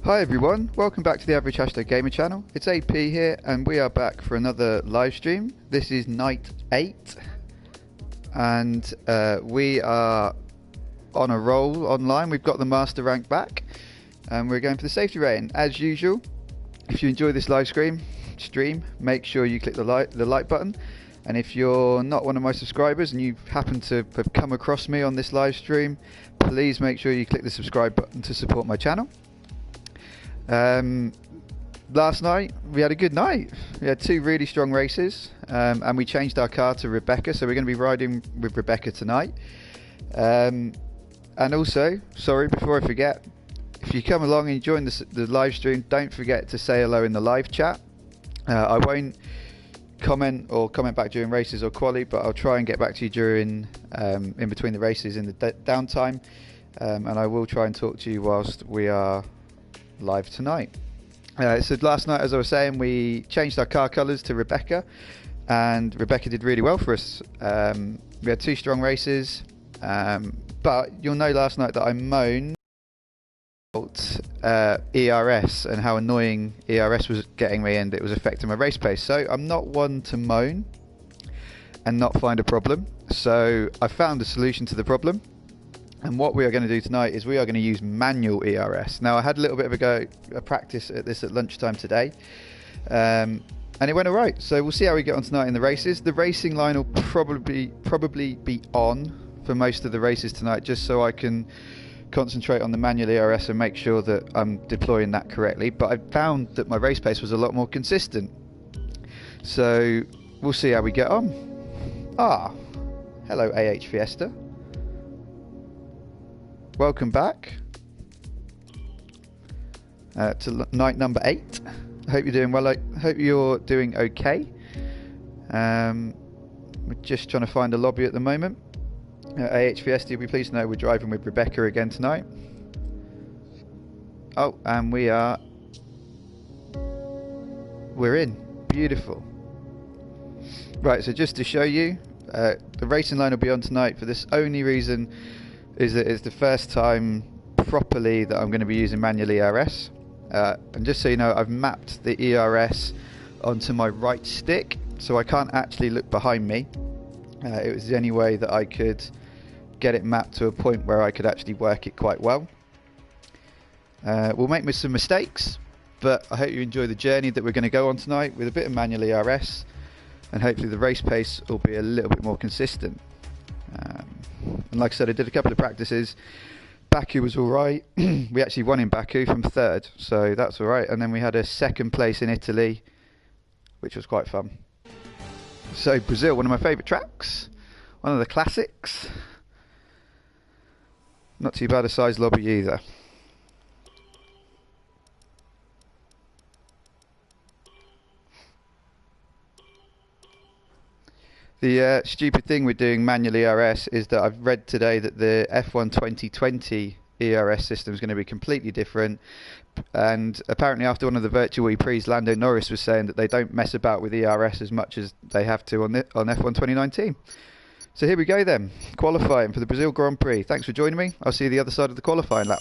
Hi everyone, welcome back to the Average Hashtag Gamer channel. It's AP here and we are back for another live stream. This is night 8 and we are on a roll online. We've got the master rank back and we're going for the safety rating. As usual, if you enjoy this live stream, make sure you click the like button. And if you're not one of my subscribers and you happen to have come across me on this live stream, please make sure you click the subscribe button to support my channel. Last night we had a good night. We had two really strong races and we changed our car to Rebecca, so we're going to be riding with Rebecca tonight. And also, sorry, before I forget, if you come along and join the live stream, don't forget to say hello in the live chat. I won't comment back during races or quali, but I'll try and get back to you during in between the races in the downtime, and I will try and talk to you whilst we are live tonight. So last night, as I was saying, we changed our car colours to Rebecca and Rebecca did really well for us. We had two strong races, but you'll know last night that I moaned about ERS and how annoying ERS was getting me and it was affecting my race pace. So I'm not one to moan and not find a problem, so I found a solution to the problem. And what we are going to do tonight is we are going to use manual ERS. Now I had a little bit of a practice at this at lunchtime today, and it went alright. So we'll see how we get on tonight in the races. The racing line will probably be on for most of the races tonight, just so I can concentrate on the manual ERS and make sure that I'm deploying that correctly. But I found that my race pace was a lot more consistent. So we'll see how we get on. Hello AH Fiesta. Welcome back to night number 8. I hope you're doing well. I hope you're doing okay. We're just trying to find a lobby at the moment. AH Fiesta, you'll be pleased to know we're driving with Rebecca again tonight. Oh, and we're in. Beautiful. Right, so just to show you, the racing line will be on tonight for this only reason is that it's the first time properly that I'm going to be using manual ERS. And just so you know, I've mapped the ERS onto my right stick, so I can't actually look behind me. It was the only way that I could get it mapped to a point where I could actually work it quite well. We'll make some mistakes, but I hope you enjoy the journey that we're going to go on tonight with a bit of manual ERS, and hopefully the race pace will be a little bit more consistent. And like I said, I did a couple of practices. Baku was alright. We actually won in Baku from 3rd, so that's alright. And then we had a 2nd place in Italy, which was quite fun. So Brazil, one of my favourite tracks, one of the classics. Not too bad a size lobby either. The stupid thing with doing manual ERS is that I've read today that the F1 2020 ERS system is going to be completely different, and apparently after one of the virtual Prix, Lando Norris was saying that they don't mess about with ERS as much as they have to on F1 2019. So here we go then, qualifying for the Brazil Grand Prix. Thanks for joining me. I'll see you the other side of the qualifying lap.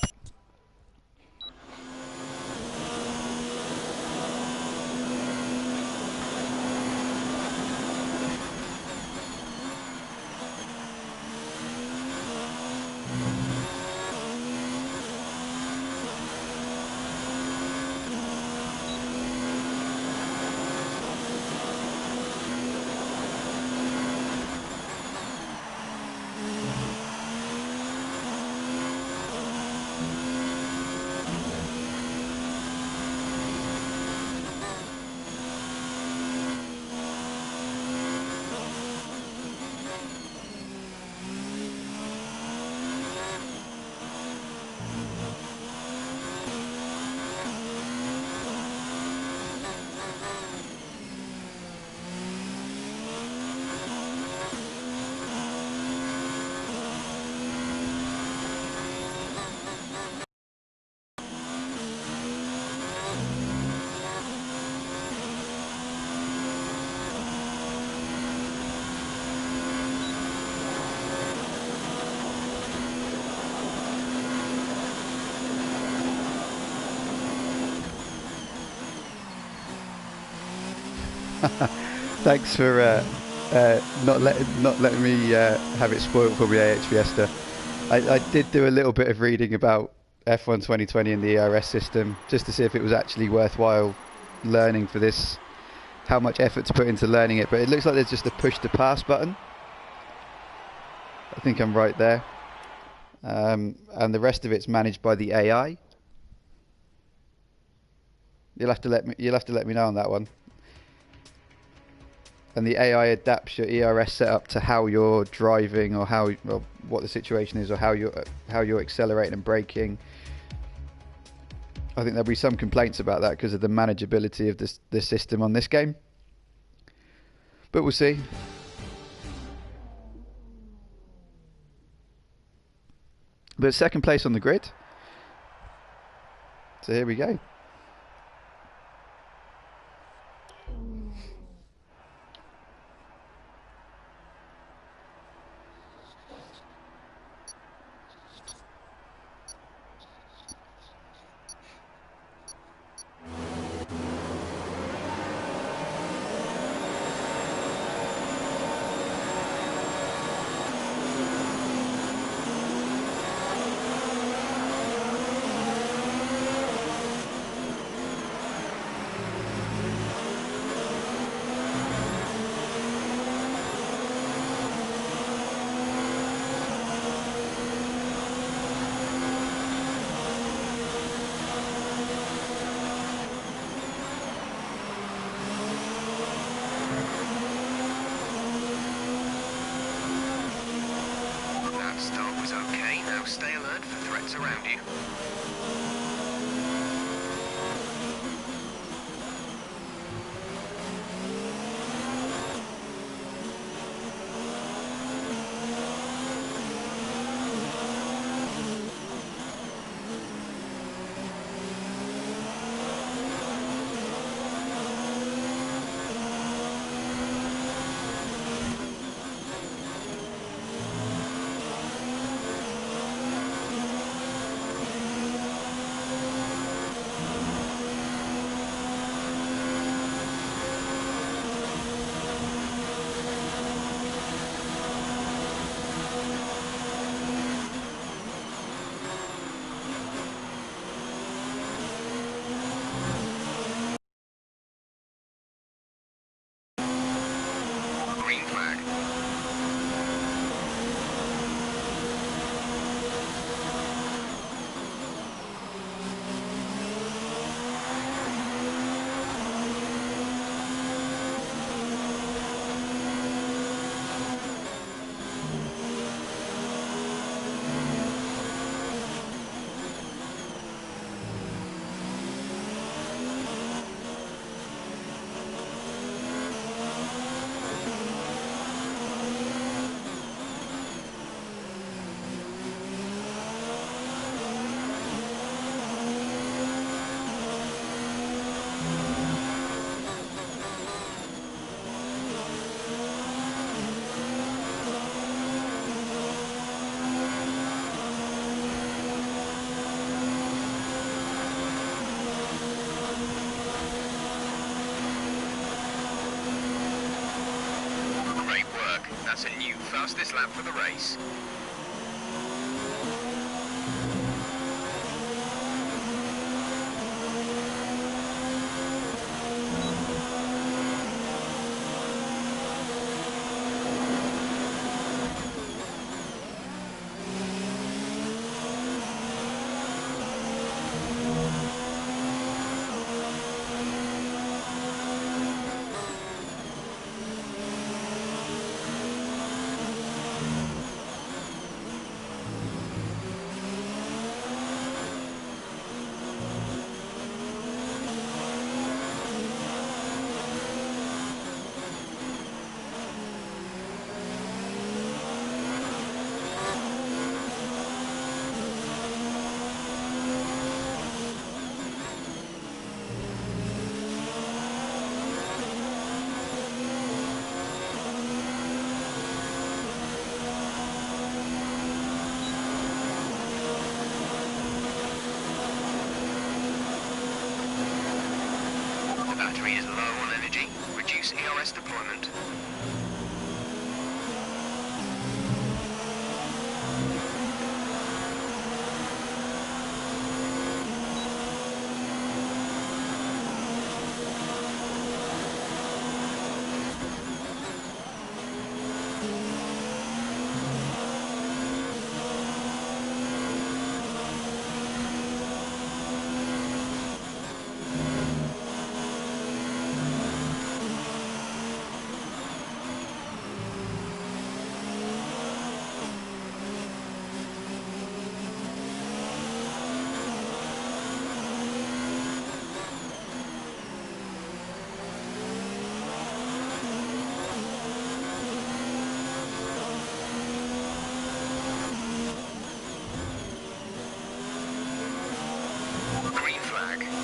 Thanks for not letting me have it spoiled for me, AH Fiesta. I did do a little bit of reading about F1 2020 and the ERS system, just to see if it was actually worthwhile learning for this, how much effort to put into learning it. But it looks like there's just a push to pass button. I think I'm right there. And the rest of it's managed by the AI. You'll have to let me know on that one. And the AI adapts your ERS setup to how you're driving, or what the situation is, or how you're accelerating and braking. I think there'll be some complaints about that because of the manageability of this system on this game. But we'll see. But second place on the grid. So here we go. Stay alert for threats around you. That's a new fastest lap for the race. Introduce ERS deployment.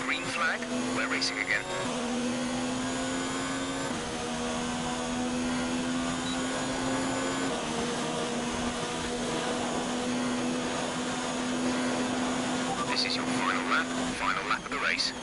Green flag, we're racing again. This is your final lap of the race.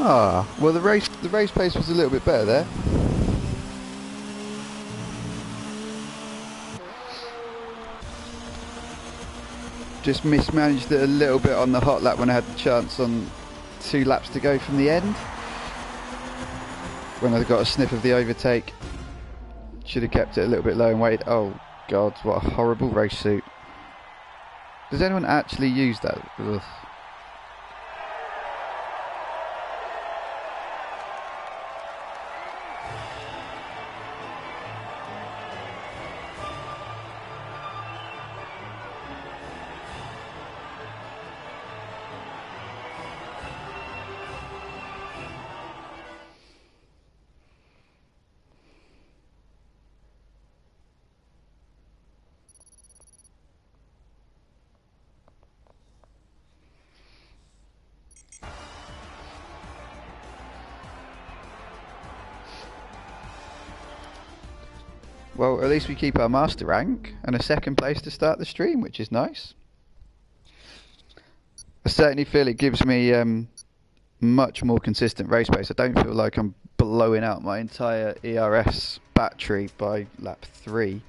Ah, well the race pace was a little bit better there. Just mismanaged it a little bit on the hot lap when I had the chance on 2 laps to go from the end. When I got a sniff of the overtake. Should have kept it a little bit low and waited. Oh god, what a horrible race suit. Does anyone actually use that? Ugh. Well, at least we keep our master rank and a second place to start the stream, which is nice. I certainly feel it gives me much more consistent race pace. I don't feel like I'm blowing out my entire ERS battery by lap 3.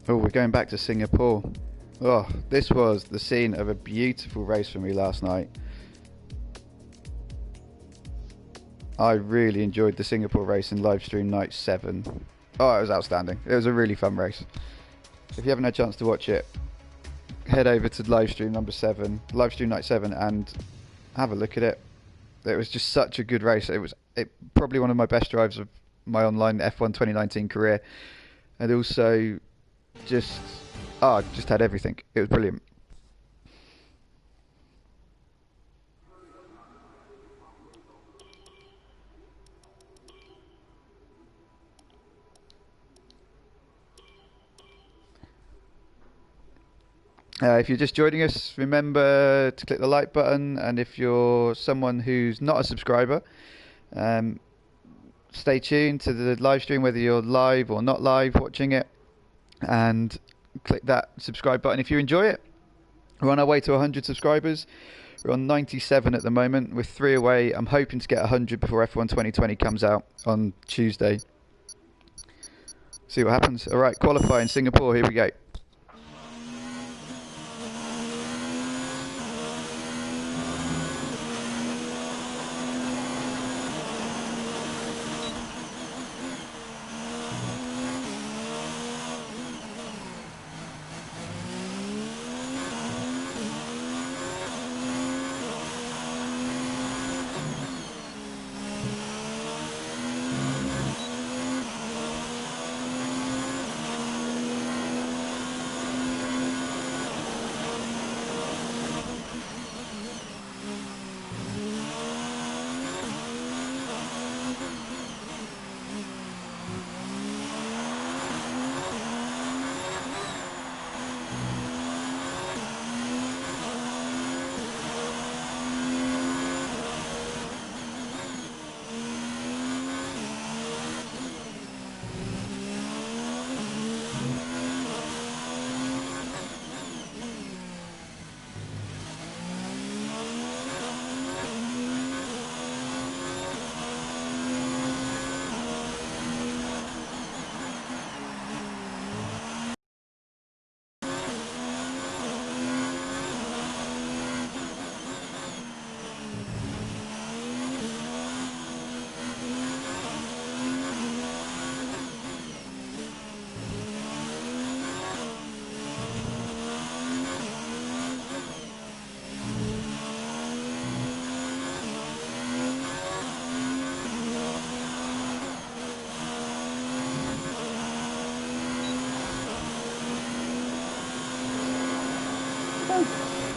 Oh, we're going back to Singapore. Oh, this was the scene of a beautiful race for me last night. I really enjoyed the Singapore race in Livestream night 7. Oh, it was outstanding. It was a really fun race. If you haven't had a chance to watch it, head over to Livestream number 7, Livestream night 7, and have a look at it. It was just such a good race. It was probably one of my best drives of my online F1 2019 career. And also just had everything. It was brilliant. If you're just joining us, remember to click the like button, and if you're someone who's not a subscriber, stay tuned to the live stream, whether you're live or not live watching it, and click that subscribe button if you enjoy it. We're on our way to 100 subscribers. We're on 97 at the moment. We're 3 away. I'm hoping to get 100 before F1 2020 comes out on Tuesday. See what happens. All right, qualifying Singapore. Here we go.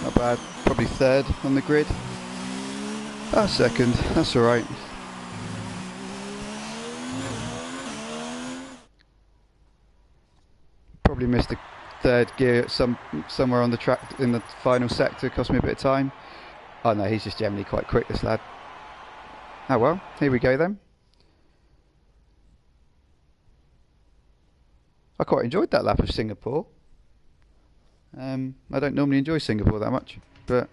Not bad. Probably third on the grid. Second. That's all right. Probably missed a third gear somewhere on the track in the final sector. Cost me a bit of time. Oh no, he's just generally quite quick, this lad. Oh well, here we go then. I quite enjoyed that lap of Singapore. I don't normally enjoy Singapore that much, but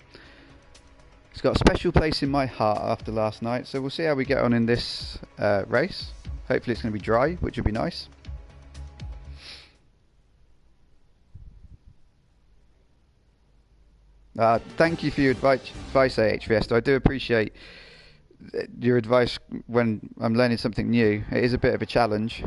it's got a special place in my heart after last night, so we'll see how we get on in this race. Hopefully it's going to be dry, which would be nice. Thank you for your advice, HVS. I do appreciate your advice when I'm learning something new. It is a bit of a challenge.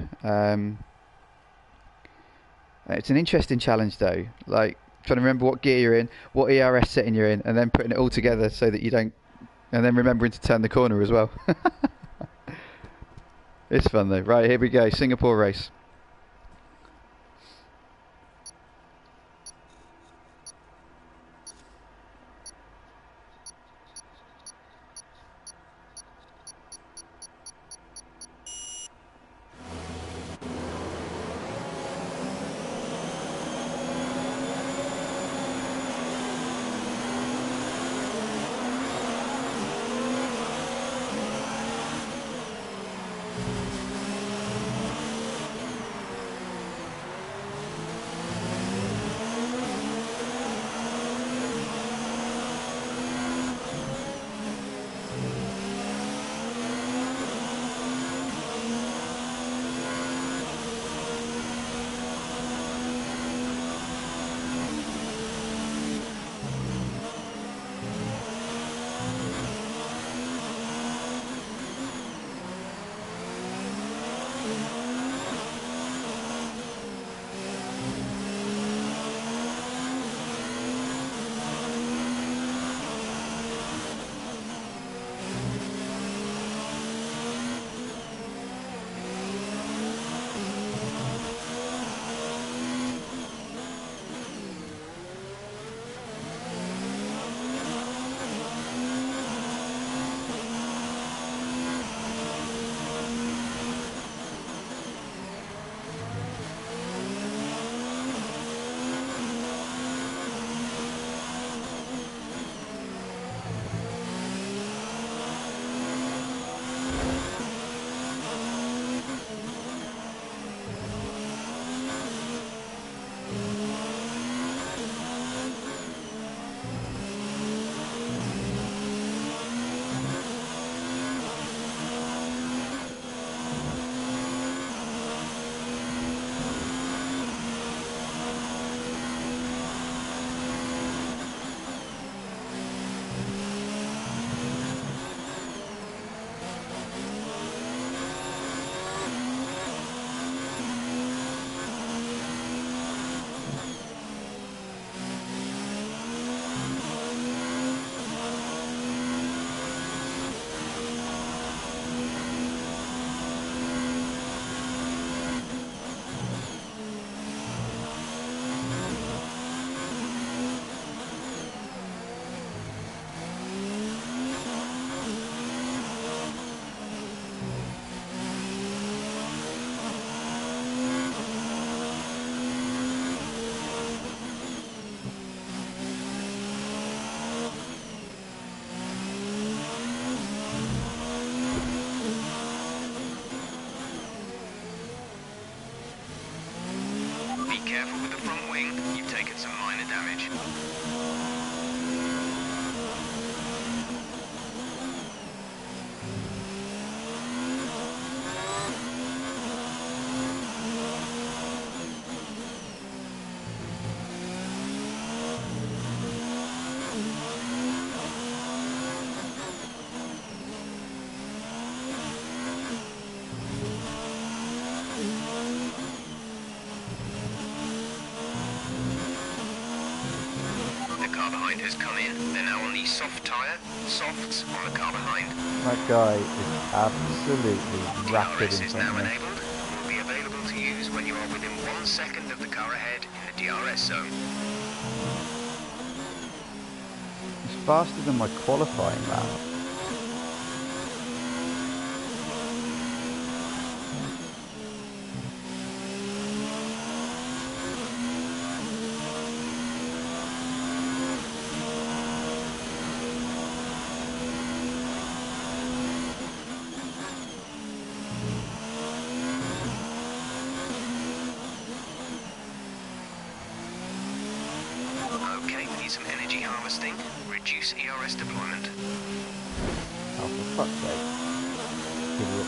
It's an interesting challenge though, like trying to remember what gear you're in, what ERS setting you're in, and then putting it all together so that you don't, and then remembering to turn the corner as well. It's fun though. Right, here we go, Singapore race. careful with the front wing. You've taken some minor damage. The car behind has come in. They're now on the soft tyre. Softs on the car behind. That guy is absolutely rapid DRS in is front of now me. enabled. Will be available to use when you are within 1 second of the car ahead in the DRS zone. It's faster than my qualifying lap. Okay, we need some energy harvesting. Reduce ERS deployment. Oh, for fuck's sake. Idiot.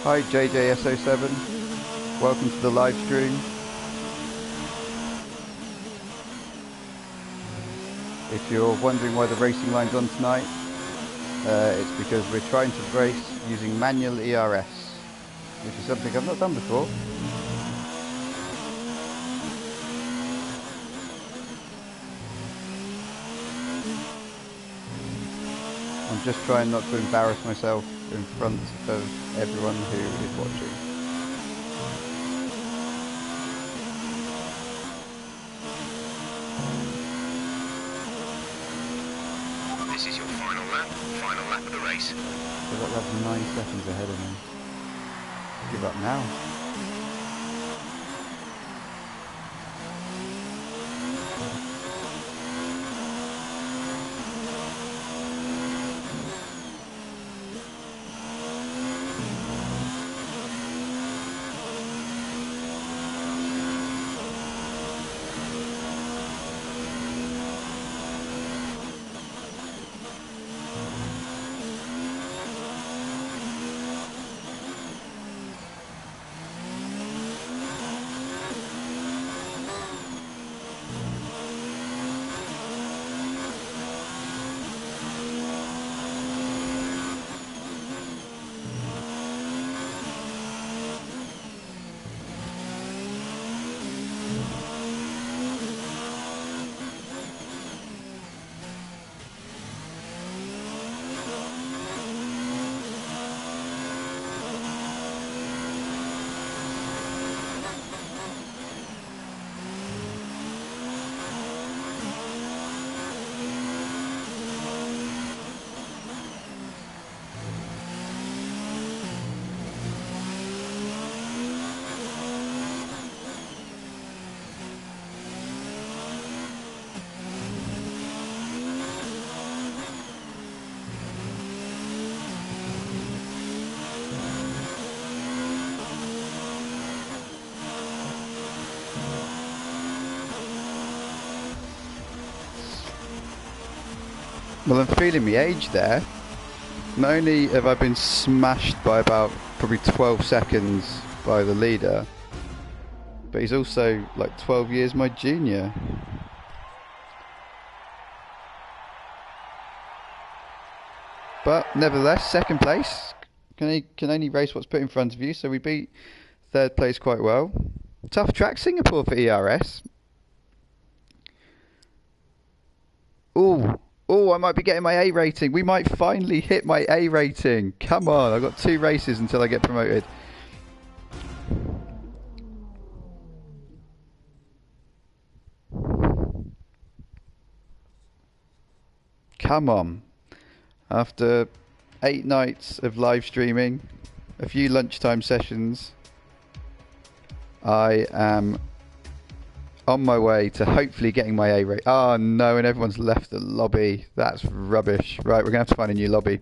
Hi JJSO7, welcome to the live stream. If you're wondering why the racing line's on tonight, it's because we're trying to race using manual ERS, which is something I've not done before. I'm just trying not to embarrass myself in front of everyone who is watching. This is your final lap of the race. So that's 9 seconds ahead of me. Give up now. Well, I'm feeling my age there. Not only have I been smashed by about probably 12 seconds by the leader, but he's also like 12 years my junior. But nevertheless, second place. Can only race what's put in front of you, so we beat third place quite well. Tough track, Singapore, for ERS. Oh, I might be getting my A rating. We might finally hit my A rating. Come on, I've got 2 races until I get promoted. Come on. After 8 nights of live streaming, a few lunchtime sessions, I am on my way to hopefully getting my A rate. Oh no, and everyone's left the lobby. That's rubbish. Right, we're going to have to find a new lobby.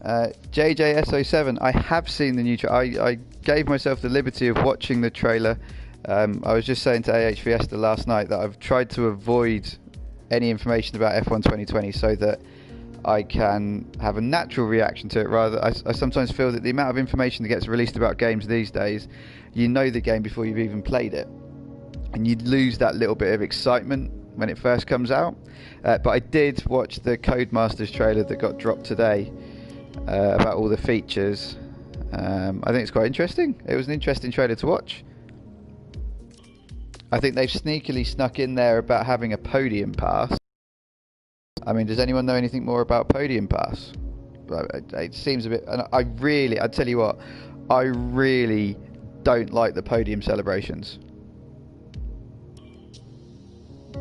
JJSO7, I have seen the new trailer. I gave myself the liberty of watching the trailer. I was just saying to AH Fiesta last night that I've tried to avoid any information about F1 2020 so that I can have a natural reaction to it. Rather, I sometimes feel that the amount of information that gets released about games these days, you know the game before you've even played it, and you lose that little bit of excitement when it first comes out. But I did watch the Codemasters trailer that got dropped today about all the features. I think it's quite interesting. It was an interesting trailer to watch. I think they've sneakily snuck in there about having a podium pass. I mean, does anyone know anything more about podium pass? It seems a bit, and I tell you what, I really don't like the podium celebrations.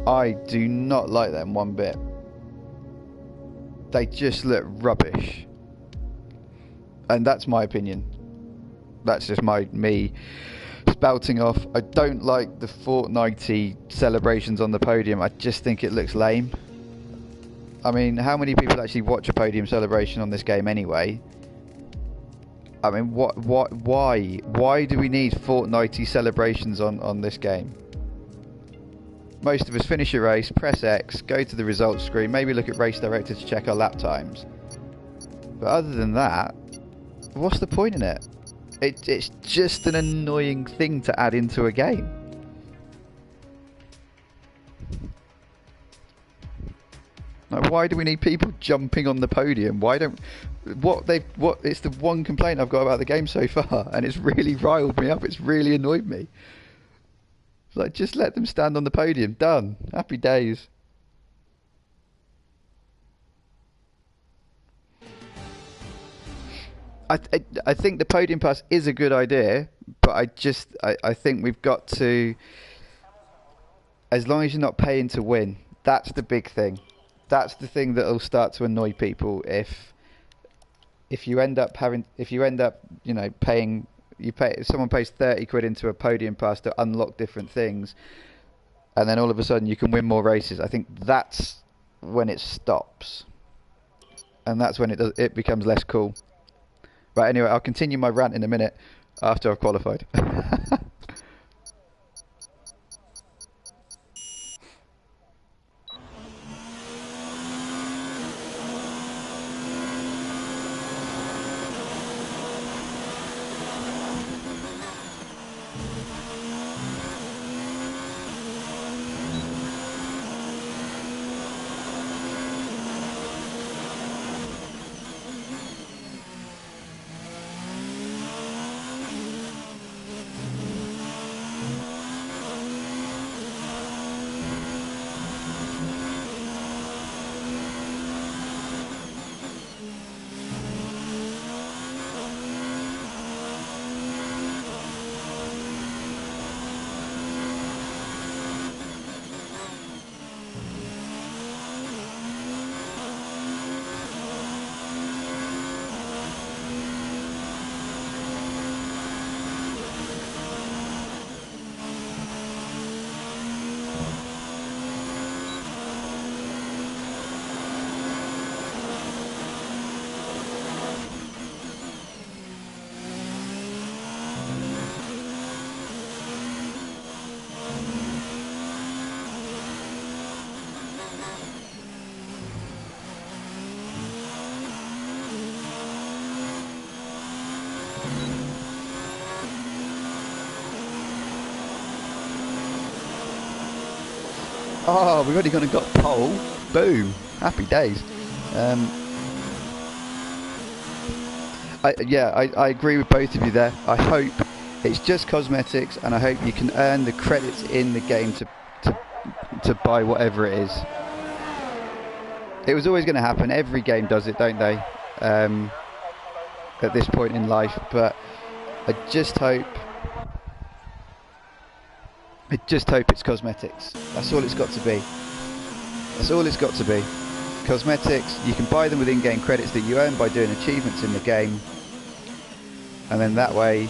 I do not like them one bit. They just look rubbish. And that's my opinion. That's just me spouting off. I don't like the Fortnite-y celebrations on the podium. I just think it looks lame. I mean, how many people actually watch a podium celebration on this game anyway? I mean, why do we need Fortnite-y celebrations on this game? Most of us finish a race, press X, go to the results screen, maybe look at Race Director to check our lap times. But other than that, what's the point in it? It's just an annoying thing to add into a game. Like, why do we need people jumping on the podium? Why don't it's the one complaint I've got about the game so far, and it's really riled me up. It's really annoyed me. It's like, just let them stand on the podium. Done. Happy days. I think the podium pass is a good idea, but I think we've got to, as long as you're not paying to win, that's the big thing. That's the thing that'll start to annoy people if you end up you know, paying, if someone pays 30 quid into a podium pass to unlock different things, and then all of a sudden you can win more races. I think that's when it stops, and that's when it becomes less cool. Right, anyway, I'll continue my rant in a minute after I've qualified. Oh, we've already gone and got pole. Boom. Happy days. I agree with both of you there. I hope it's just cosmetics, and I hope you can earn the credits in the game to buy whatever it is. It was always going to happen. Every game does it, don't they? At this point in life, but I just hope it's cosmetics. That's all it's got to be. That's all it's got to be. Cosmetics, you can buy them with in-game credits that you earn by doing achievements in the game, and then that way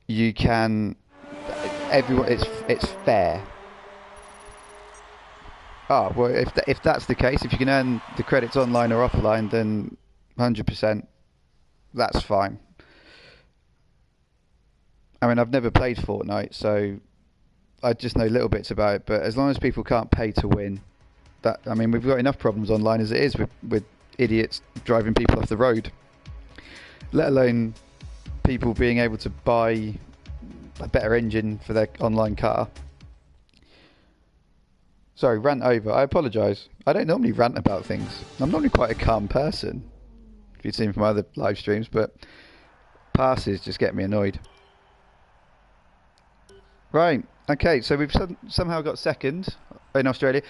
you can it's fair. Oh, well, if that's the case, if you can earn the credits online or offline, then 100%, that's fine. I mean, I've never played Fortnite, so I just know little bits about it, but as long as people can't pay to win, I mean, we've got enough problems online as it is with idiots driving people off the road, let alone people being able to buy a better engine for their online car. Sorry, rant over. I apologise. I don't normally rant about things. I'm normally quite a calm person, if you've seen from other live streams, but passes just get me annoyed. Right, okay, so we've somehow got second in Australia.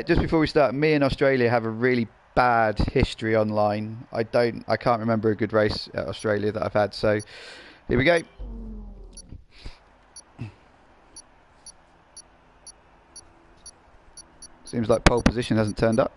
Just before we start, me and Australia have a really bad history online. I can't remember a good race at Australia that I've had, so here we go. Seems like pole position hasn't turned up.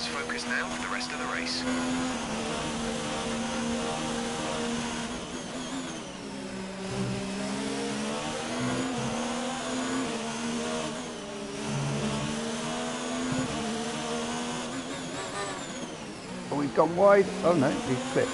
Focus now for the rest of the race. Oh, we've gone wide. Oh no, we've flipped.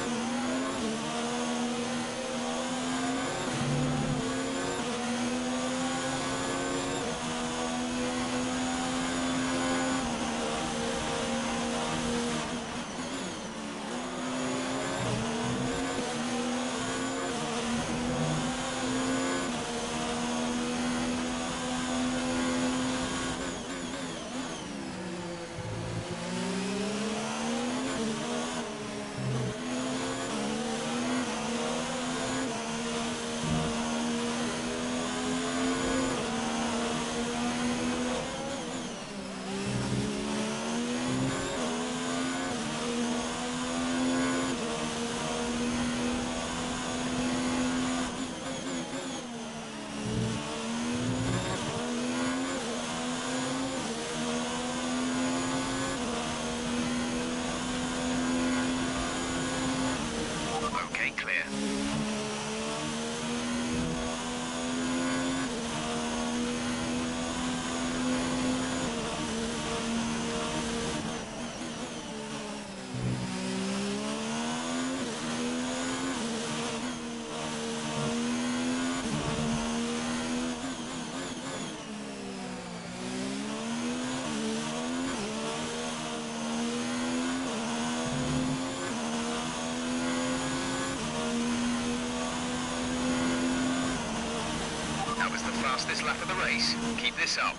Fastest lap of the race. Keep this up.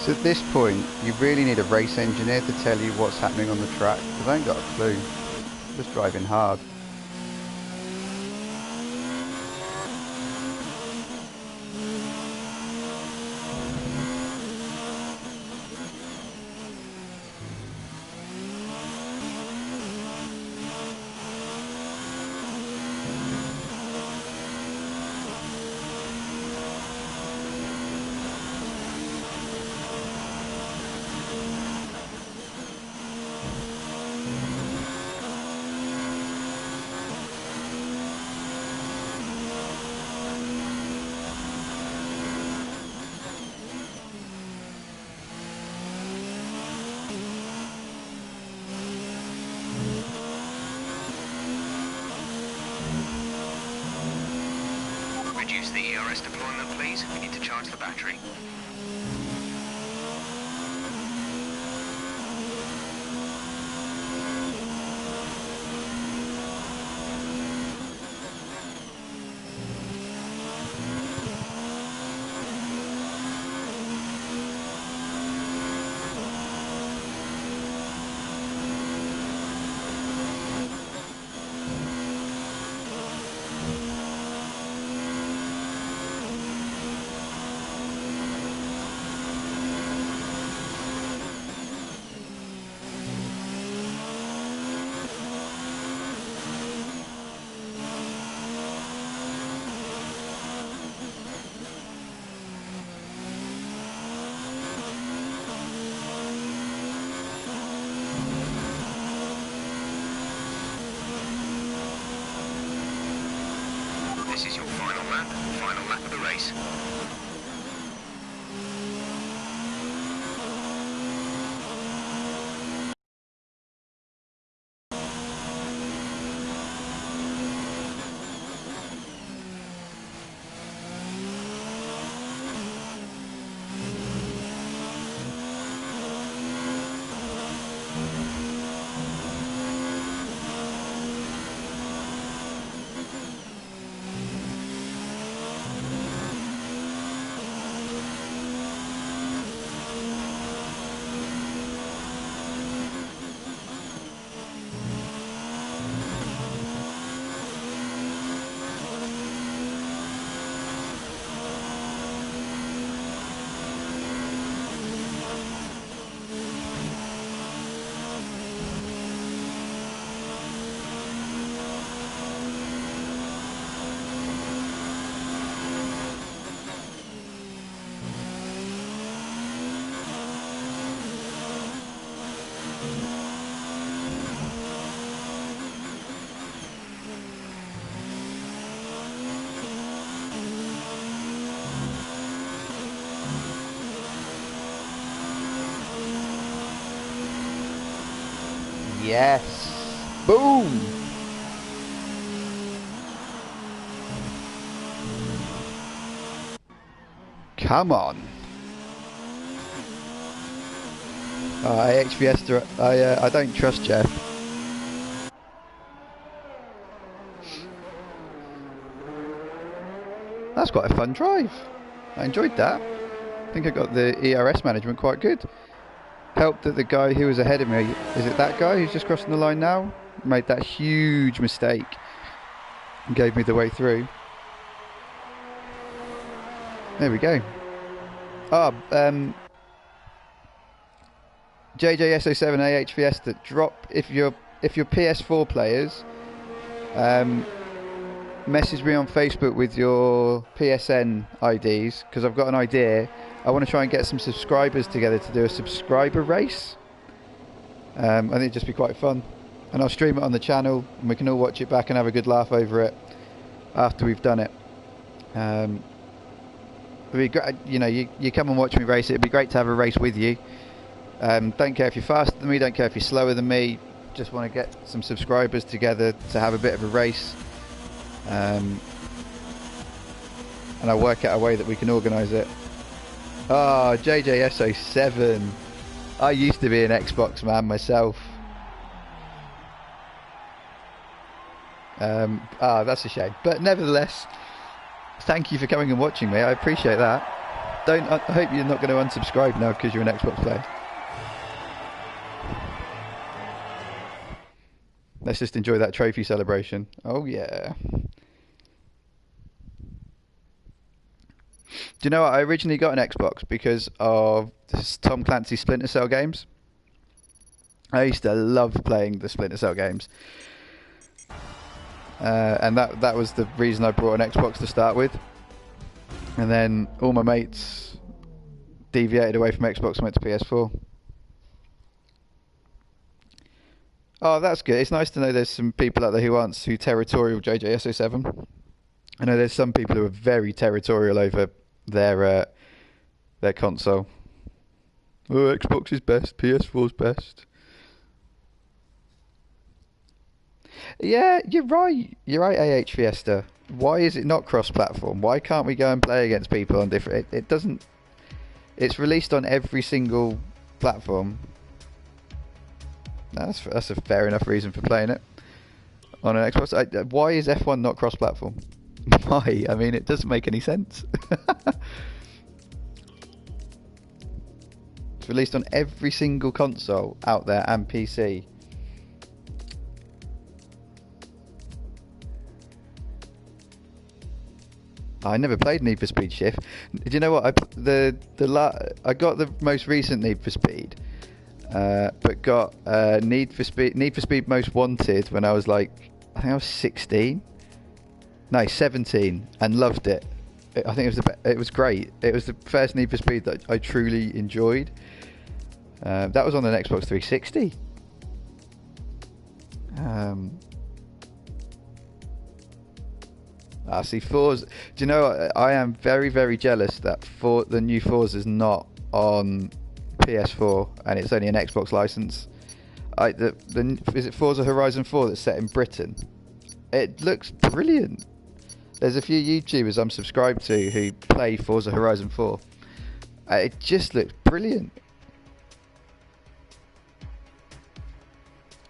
So at this point, you really need a race engineer to tell you what's happening on the track, because I ain't got a clue. Just driving hard. Reduce the ERS deployment, please. We need to charge the battery. This is your final lap of the race. Yes. Boom. Come on. HVS, I don't trust Jeff. That's quite a fun drive. I enjoyed that. I think I got the ERS management quite good. Helped that the guy who was ahead of me, is it that guy who's just crossing the line now? Made that huge mistake and gave me the way through. There we go. JJSO7 AHVS that drop if you're PS4 players, message me on Facebook with your PSN IDs, because I've got an idea. I want to try and get some subscribers together to do a subscriber race. I think it'd just be quite fun, and I'll stream it on the channel and we can all watch it back and have a good laugh over it after we've done it. It'd be great, you know, you come and watch me race it. It'd be great to have a race with you. Don't care if you're faster than me, don't care if you're slower than me, just want to get some subscribers together to have a bit of a race, and I'll work out a way that we can organise it. Oh, JJSO7. I used to be an Xbox man myself. That's a shame, but nevertheless, thank you for coming and watching me. I appreciate that. don't. I hope you're not going to unsubscribe now because you're an Xbox player. Let's just enjoy that trophy celebration. Oh yeah. Do you know what? I originally got an Xbox because of Tom Clancy's Splinter Cell games. I used to love playing the Splinter Cell games. And that was the reason I brought an Xbox to start with. And then all my mates deviated away from Xbox and went to PS4. Oh, that's good. It's nice to know there's some people out there who territorial JJSO7. I know there's some people who are very territorial over their console. Oh, Xbox is best, PS4's best. Yeah, you're right. You're right, AH Fiesta. Why is it not cross-platform? Why can't we go and play against people on different... It doesn't... It's released on every single platform. That's a fair enough reason for playing it on an Xbox. Why is F1 not cross-platform? Why? I mean, it doesn't make any sense. It's released on every single console out there and PC. I never played Need for Speed Shift. Do you know what? I got the most recent Need for Speed, but got Need for Speed Most Wanted when I was I think I was 16. No, 17, and loved it. I think it was great. It was the first Need for Speed that I truly enjoyed. That was on an Xbox 360. See, Forza. Do you know? I am very, very jealous that the new Forza is not on PS4 and it's only an Xbox license. Is it Forza Horizon 4 that's set in Britain? It looks brilliant. There's a few YouTubers I'm subscribed to who play Forza Horizon 4. It just looks brilliant.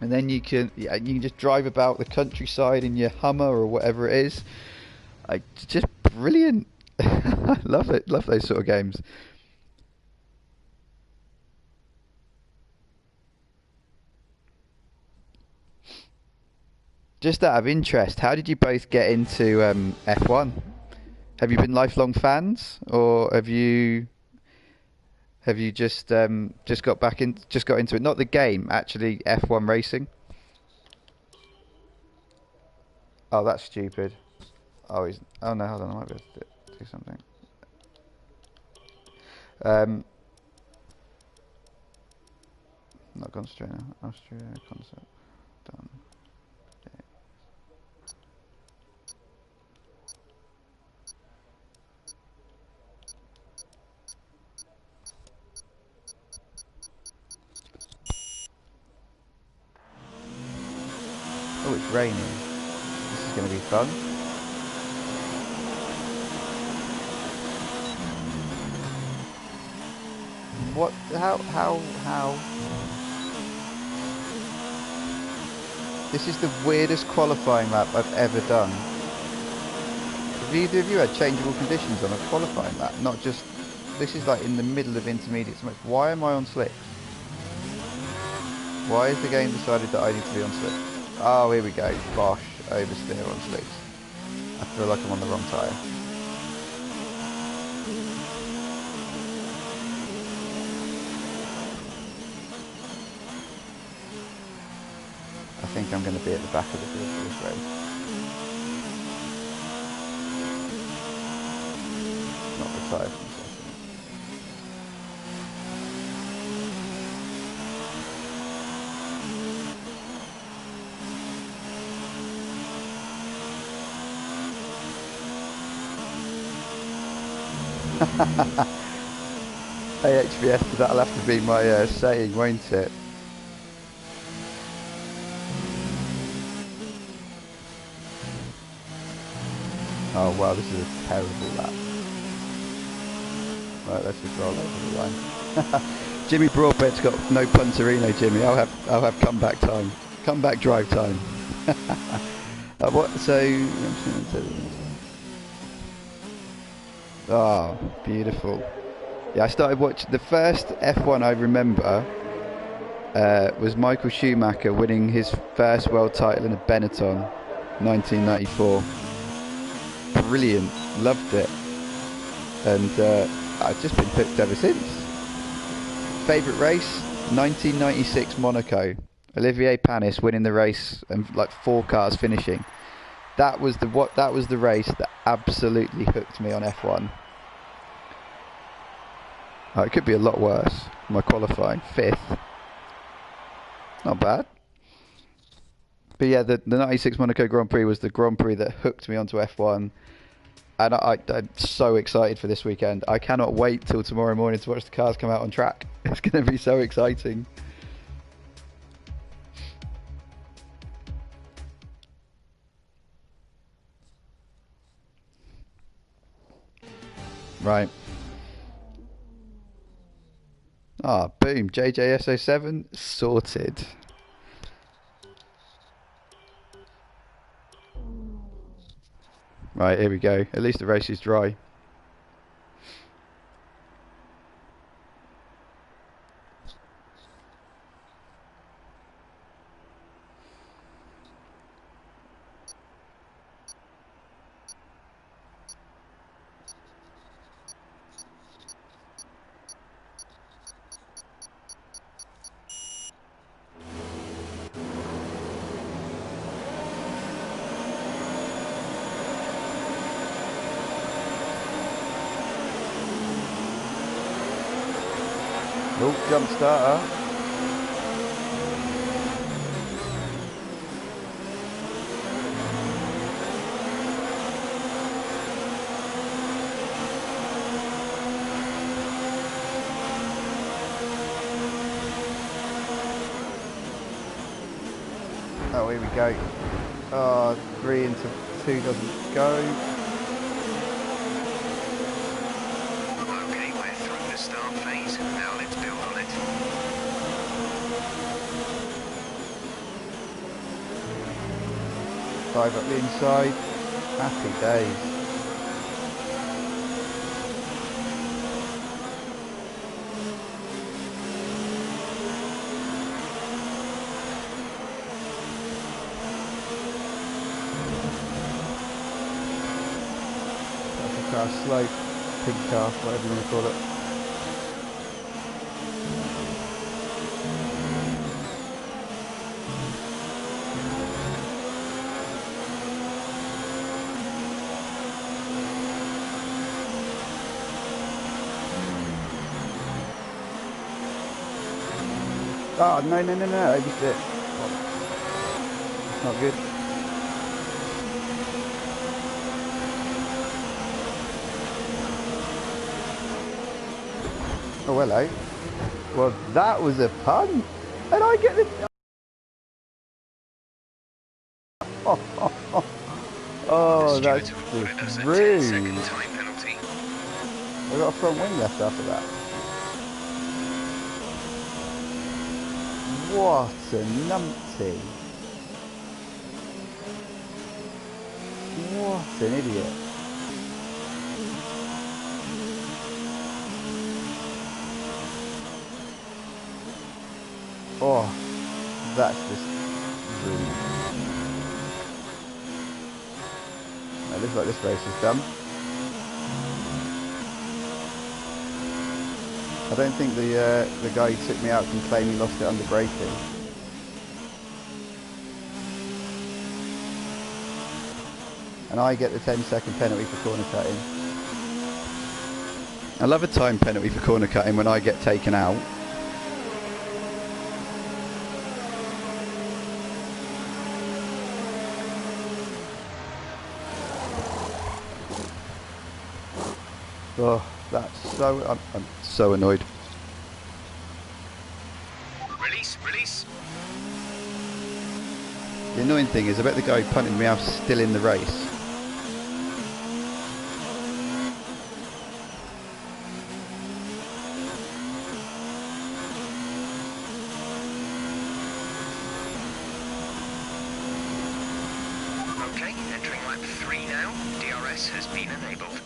And then you can just drive about the countryside in your Hummer or whatever it is. Just brilliant. I love it. Love those sort of games. Just out of interest, how did you both get into F1? Have you been lifelong fans, or have you just got into it? Not the game, actually, F1 racing. Oh, that's stupid. Oh no, hold on, I might be able to do something. Not concentrating. Austria concept done. Oh, it's raining. This is going to be fun. What? How? This is the weirdest qualifying lap I've ever done. Have either of you had changeable conditions on a qualifying lap? Not just... This is like in the middle of intermediate. Why am I on slicks? Why has the game decided that I need to be on slicks? Oh, here we go. Bosh. Oversteer on slicks. I feel like I'm on the wrong tyre. I think I'm going to be at the back of the field for this race. Not the tyre from AHVS, that'll have to be my saying, won't it? Oh wow, this is a terrible lap. Right, let's just roll over the line. Jimmy Broadbent's got no punterino, Jimmy. I'll have comeback time. Comeback drive time. What? So. Oh, beautiful. Yeah, I started watching the first F1 I remember was Michael Schumacher winning his first world title in a Benetton, 1994. Brilliant, loved it, and I've just been hooked ever since. Favourite race, 1996 Monaco. Olivier Panis winning the race and like 4 cars finishing. That was the race that absolutely hooked me on F1. Oh, it could be a lot worse. My qualifying 5th. Not bad. But yeah, the 96 Monaco Grand Prix was the Grand Prix that hooked me onto F1. And I'm so excited for this weekend. I cannot wait till tomorrow morning to watch the cars come out on track. It's going to be so exciting. Right. Ah, boom. JJSO7 sorted. Right, here we go. At least the race is dry. Oh, jump starter. Oh, here we go. Oh, 3 into 2 doesn't go. Okay, we're through the start phase. Now let's build on it. Dive up the inside. Happy days. Car slope, pink car, whatever you want to call it. Oh, no, I missed it. It's not good. Oh, hello. Well, that was a pun. And I get the... Oh, that's just rude. I got a front wing left after that. What a numpty. What an idiot. Oh, that's just rude. It looks like this race is done. I don't think the guy who took me out can claim he lost it under braking. And I get the 10-second penalty for corner cutting. I love a time penalty for corner cutting when I get taken out. Oh, that's so... I'm so annoyed. Release. The annoying thing is I bet the guy punting me out is still in the race. Okay, entering lap 3 now. DRS has been enabled.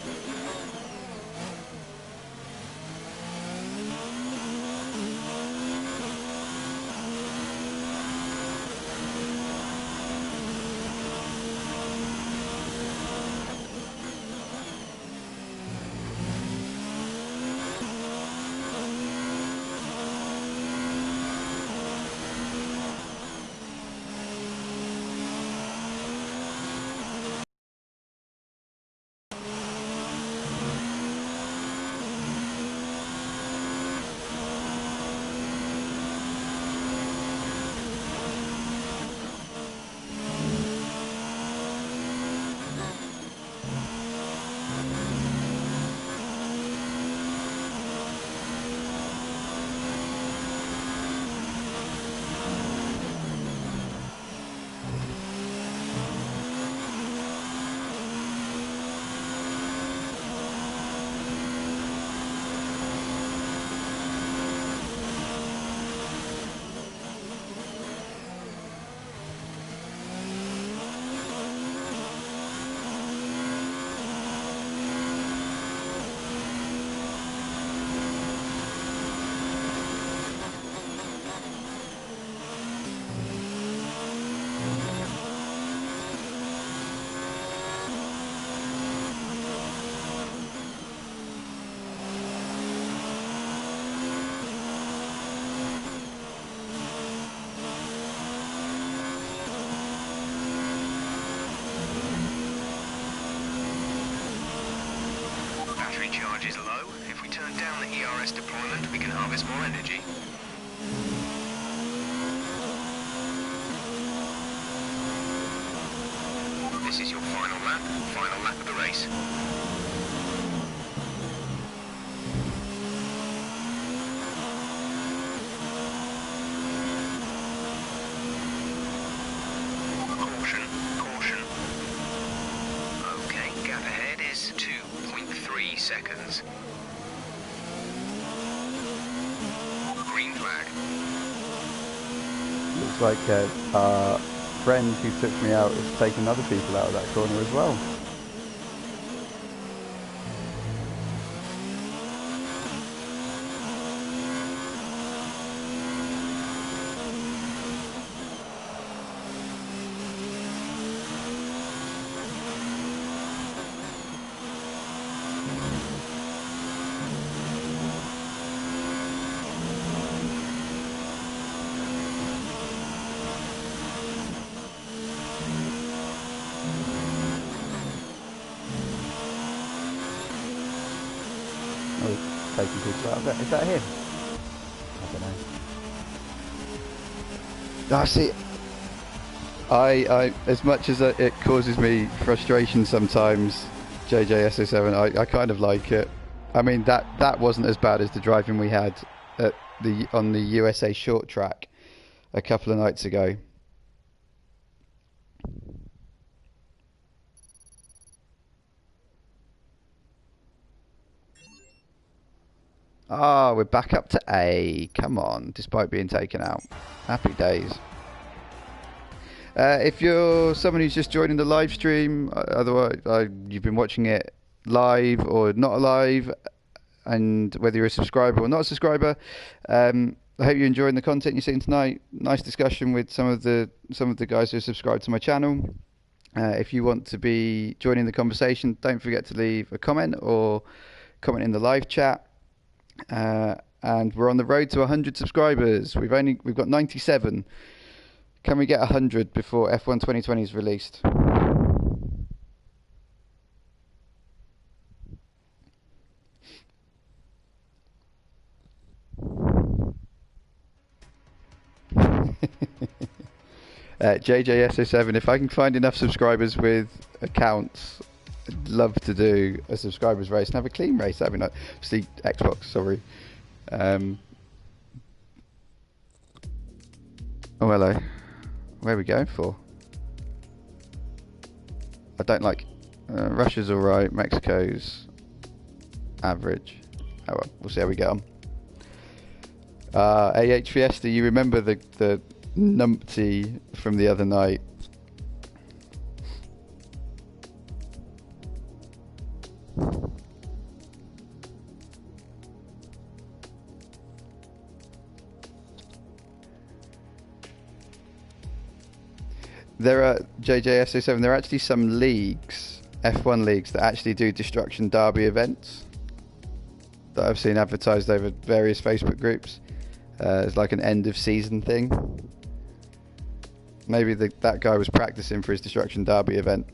battery charge is low. If we turn down the ERS deployment, we can harvest more energy. This is your final lap of the race. Caution, caution. Okay, gap ahead is 2.3 seconds. Green flag. Looks like our friend who took me out is taking other people out of that corner as well. Taking people out of that. Is that him? I don't know. I see. I as much as it causes me frustration sometimes, JJSO7, I kind of like it. I mean that wasn't as bad as the driving we had at on the USA short track a couple of nights ago. Ah, we're back up to A. Come on, despite being taken out. Happy days. If you're someone who's just joining the live stream, otherwise you've been watching it live or not live, and whether you're a subscriber or not a subscriber, I hope you're enjoying the content you're seeing tonight. Nice discussion with some of the guys who are subscribed to my channel. If you want to be joining the conversation, don't forget to leave a comment or comment in the live chat. And we're on the road to 100 subscribers. We've got 97. Can we get 100 before F1 2020 is released? JJSO7, if I can find enough subscribers with accounts, I'd love to do a subscribers race and have a clean race. That'd be nice. See, Xbox, sorry. Oh, hello. Where are we going for? I don't like... Russia's alright, Mexico's average. Oh well, we'll see how we get on. AH Fiesta, you remember the numpty from the other night? There are, JJSO7, there are actually some leagues, F1 leagues, that actually do Destruction Derby events that I've seen advertised over various Facebook groups. It's like an end of season thing. Maybe that guy was practicing for his Destruction Derby event.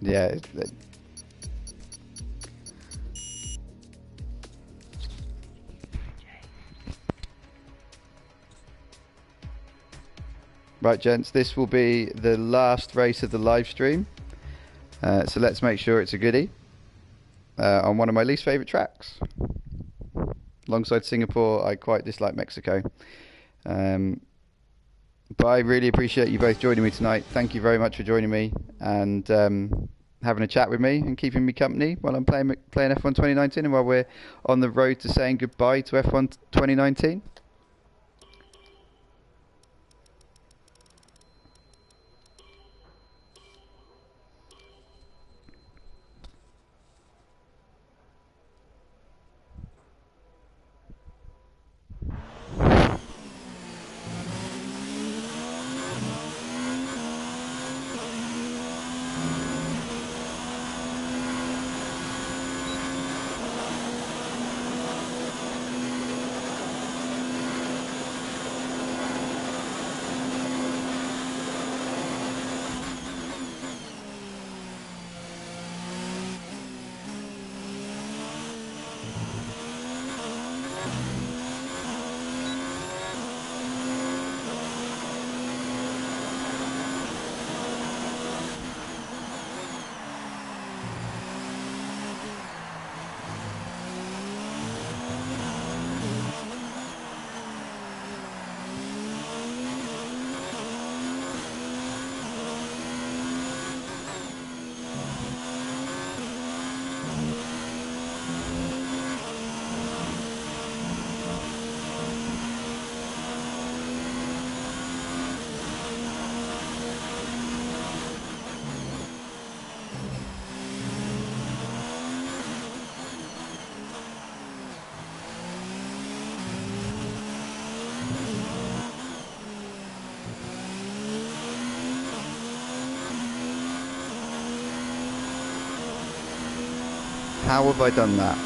Yeah. Right, gents, this will be the last race of the live stream. So let's make sure it's a goodie on one of my least favourite tracks. Alongside Singapore, I quite dislike Mexico. But I really appreciate you both joining me tonight. Thank you very much for joining me and having a chat with me and keeping me company while I'm playing F1 2019 and while we're on the road to saying goodbye to F1 2019. How have I done that?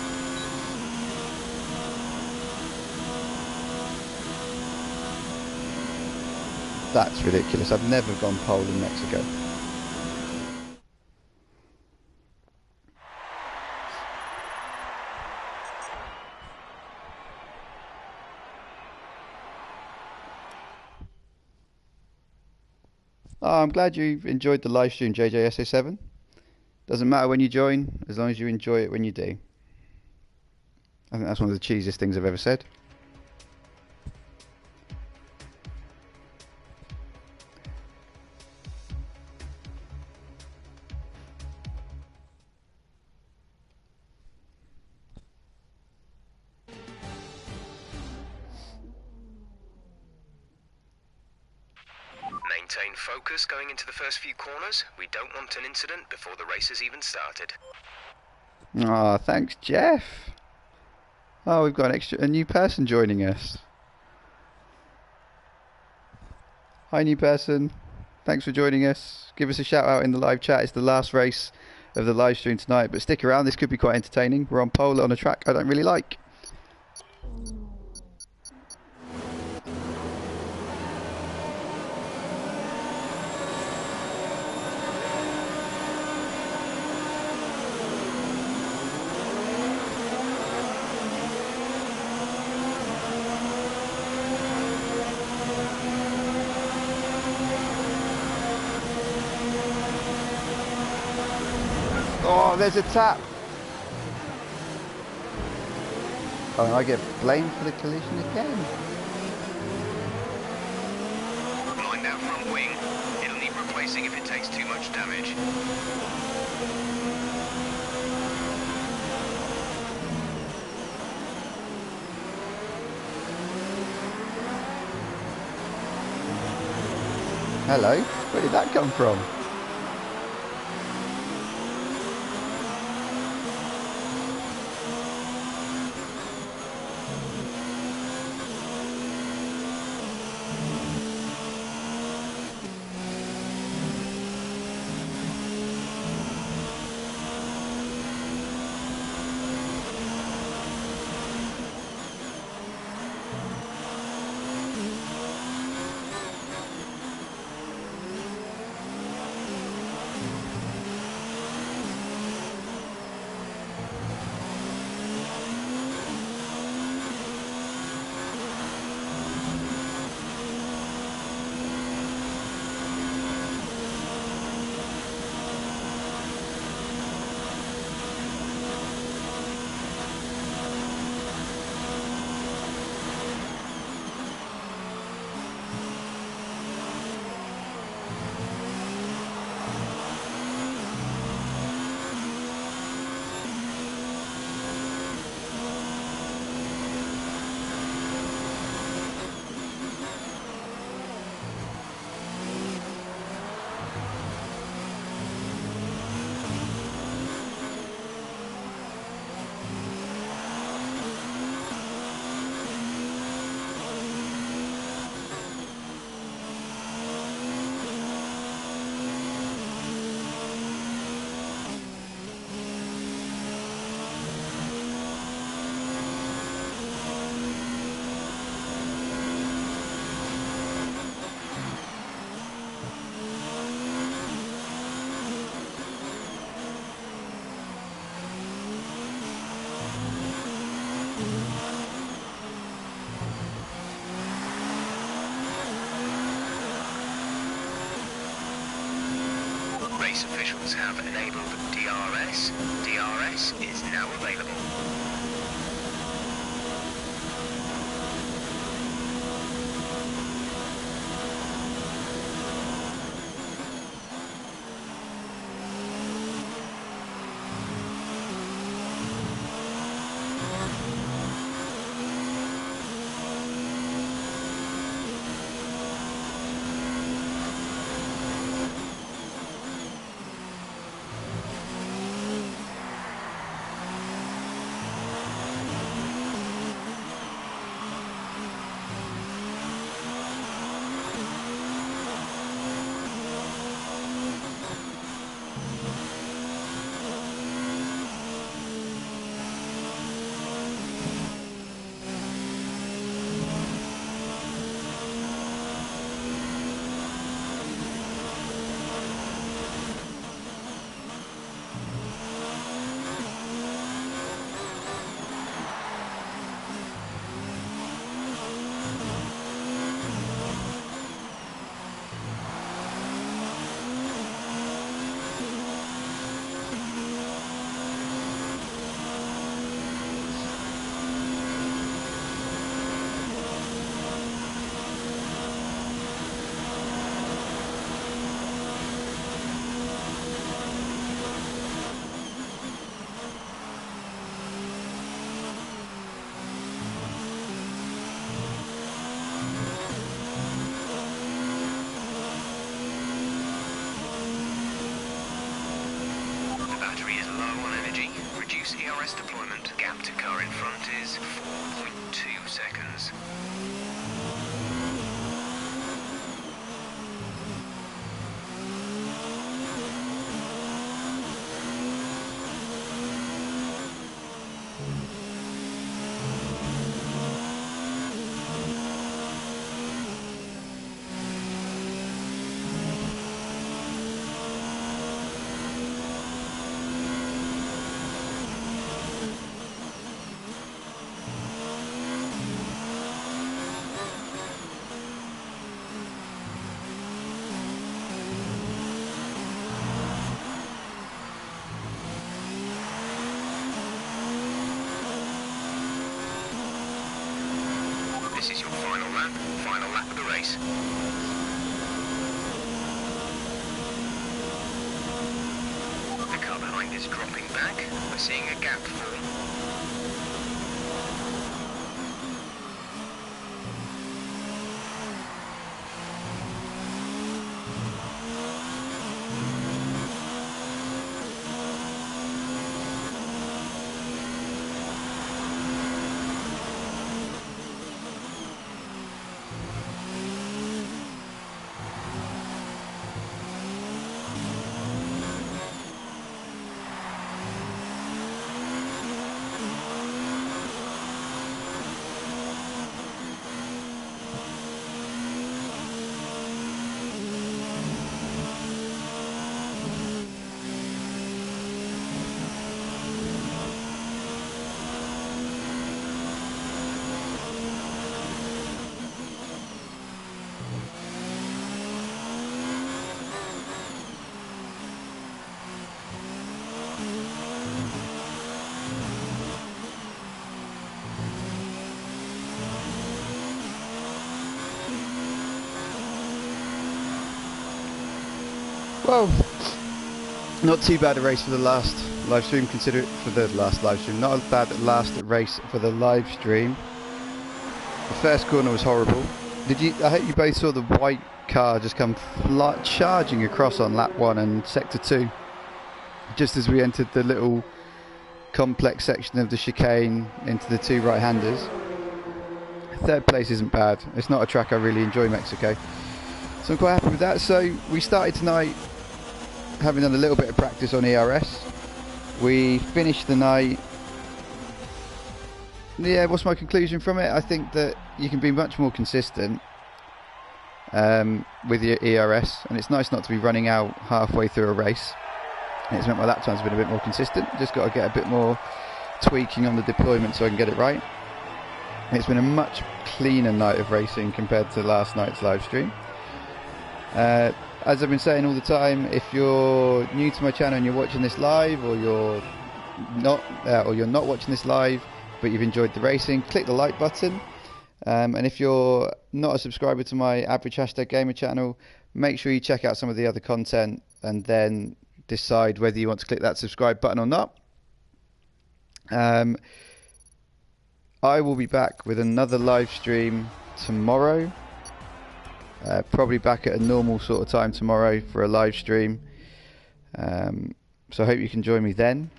That's ridiculous. I've never gone pole in Mexico. Oh, I'm glad you enjoyed the live stream, JJSA7. Doesn't matter when you join, as long as you enjoy it when you do. I think that's one of the cheesiest things I've ever said. Maintain focus going into the first few corners. We don't want an incident before the race has even started. Ah, thanks, Jeff. Oh, we've got a new person joining us. Hi, new person. Thanks for joining us. Give us a shout out in the live chat. It's the last race of the live stream tonight, but stick around. This could be quite entertaining. We're on pole on a track I don't really like. Oh, there's a tap. Oh, and I get blamed for the collision again. Blind out front wing. It'll need replacing if it takes too much damage. Hello. Where did that come from? Race officials have enabled DRS. DRS is now available. DRS deployment. Gap to car in front is 4.2 seconds. This is your final lap of the race. The car behind is dropping back. We're seeing a gap form. Well, not too bad a race for the last live stream. Consider it for the last live stream. Not a bad last race for the live stream. The first corner was horrible. I hope you both saw the white car just come charging across on lap 1 and sector 2, just as we entered the little complex section of the chicane into the 2 right-handers. Third place isn't bad. It's not a track I really enjoy, Mexico, so I'm quite happy with that. So we started tonight having done a little bit of practice on ERS. We finished the night. Yeah, what's my conclusion from it? I think that you can be much more consistent with your ERS, and it's nice not to be running out halfway through a race. And it's meant my lap time's been a bit more consistent. Just got to get a bit more tweaking on the deployment so I can get it right. And it's been a much cleaner night of racing compared to last night's live stream. As I've been saying all the time, if you're new to my channel and you're watching this live, or you're not watching this live but you've enjoyed the racing, click the like button. And if you're not a subscriber to my Average Hashtag Gamer channel, make sure you check out some of the other content and then decide whether you want to click that subscribe button or not. I will be back with another live stream tomorrow. Probably back at a normal sort of time tomorrow for a live stream. So I hope you can join me then.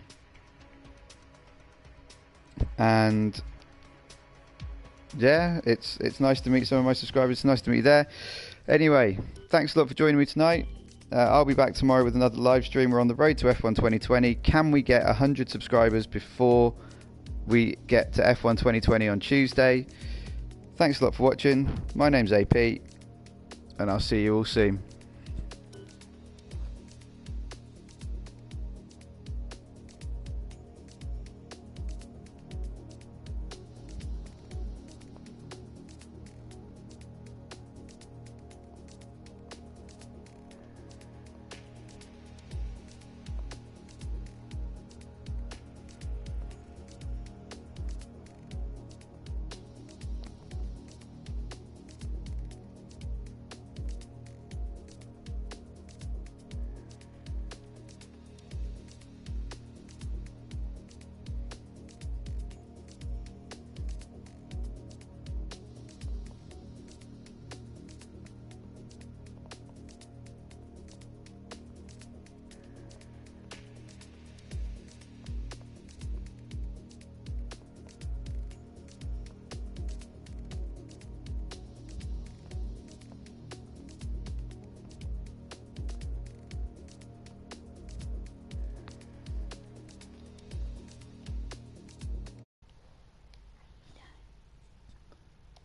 And yeah, it's nice to meet some of my subscribers. It's nice to meet you there. Anyway, thanks a lot for joining me tonight. I'll be back tomorrow with another live stream. We're on the road to F1 2020. Can we get 100 subscribers before we get to F1 2020 on Tuesday? Thanks a lot for watching. My name's AP, and I'll see you all soon.